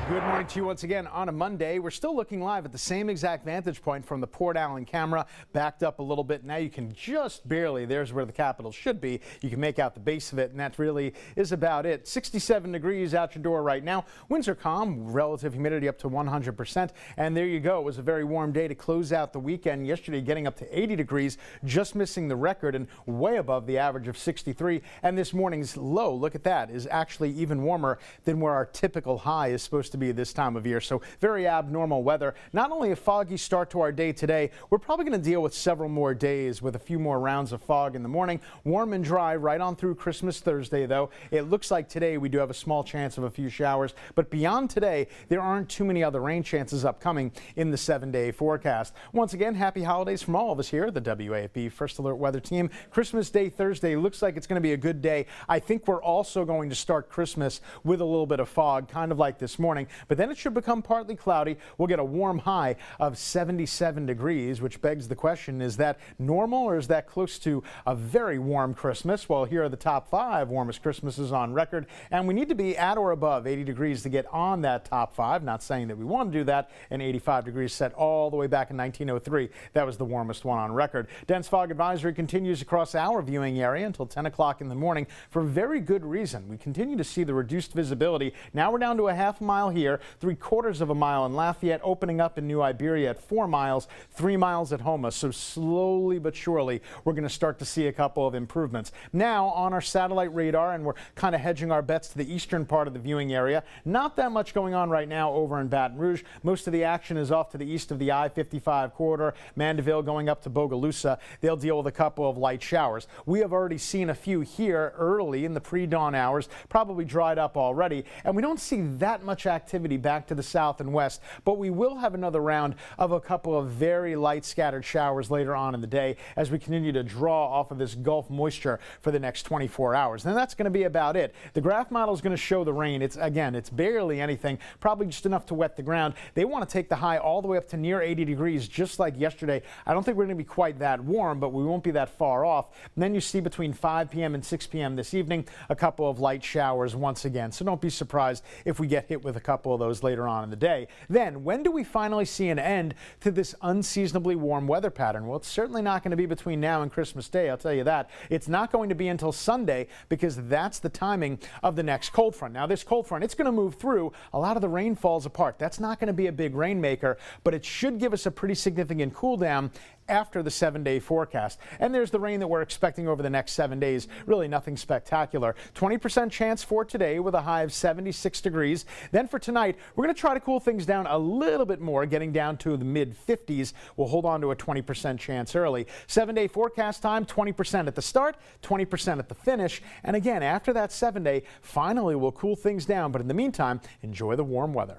Good morning to you once again on a Monday. We're still looking live at the same exact vantage point from the Port Allen camera, backed up a little bit. Now you can just barely, there's where the Capitol should be. You can make out the base of it, and that really is about it. 67 degrees out your door right now. Winds are calm, relative humidity up to 100%. And there you go. It was a very warm day to close out the weekend. Yesterday getting up to 80 degrees, just missing the record and way above the average of 63. And this morning's low, look at that, is actually even warmer than where our typical high is supposed to be this time of year. So very abnormal weather. Not only a foggy start to our day today, we're probably going to deal with several more days with a few more rounds of fog in the morning. Warm and dry right on through Christmas Thursday, though. It looks like today we do have a small chance of a few showers, but beyond today, there aren't too many other rain chances upcoming in the 7-day forecast. Once again, happy holidays from all of us here at the WAFB First Alert Weather Team. Christmas Day Thursday looks like it's going to be a good day. I think we're also going to start Christmas with a little bit of fog, kind of like this morning, but then it should become partly cloudy. We'll get a warm high of 77 degrees, which begs the question, is that normal or is that close to a very warm Christmas? Well, here are the top 5 warmest Christmases on record, and we need to be at or above 80 degrees to get on that top 5. Not saying that we want to do that. An 85 degrees set all the way back in 1903. That was the warmest one on record. Dense fog advisory continues across our viewing area until 10 o'clock in the morning for very good reason. We continue to see the reduced visibility. Now we're down to a half mile here, 3/4 of a mile in Lafayette, opening up in New Iberia at 4 miles, 3 miles at Houma. So slowly but surely, we're going to start to see a couple of improvements. Now on our satellite radar, and we're kind of hedging our bets to the eastern part of the viewing area. Not that much going on right now over in Baton Rouge. Most of the action is off to the east of the I-55 corridor, Mandeville going up to Bogalusa. They'll deal with a couple of light showers. We have already seen a few here early in the pre-dawn hours, probably dried up already, and we don't see that much activity back to the south and west, but we will have another round of a couple of very light scattered showers later on in the day as we continue to draw off of this Gulf moisture for the next 24 hours. And that's going to be about it. The graph model is going to show the rain. It's barely anything, probably just enough to wet the ground. They want to take the high all the way up to near 80 degrees, just like yesterday. I don't think we're going to be quite that warm, but we won't be that far off. And then you see between 5 p.m. and 6 p.m. this evening, a couple of light showers once again. So don't be surprised if we get hit with a couple of those later on in the day. Then, when do we finally see an end to this unseasonably warm weather pattern? Well, it's certainly not going to be between now and Christmas Day, I'll tell you that. It's not going to be until Sunday, because that's the timing of the next cold front. Now, this cold front, it's going to move through. A lot of the rain falls apart. That's not going to be a big rainmaker, but it should give us a pretty significant cool down after the 7-day forecast. And there's the rain that we're expecting over the next 7 days. Really nothing spectacular. 20% chance for today with a high of 76 degrees. Then for tonight, we're going to try to cool things down a little bit more, getting down to the mid-50s. We'll hold on to a 20% chance early. 7-day forecast time, 20% at the start, 20% at the finish. And again, after that 7-day, finally we'll cool things down. But in the meantime, enjoy the warm weather.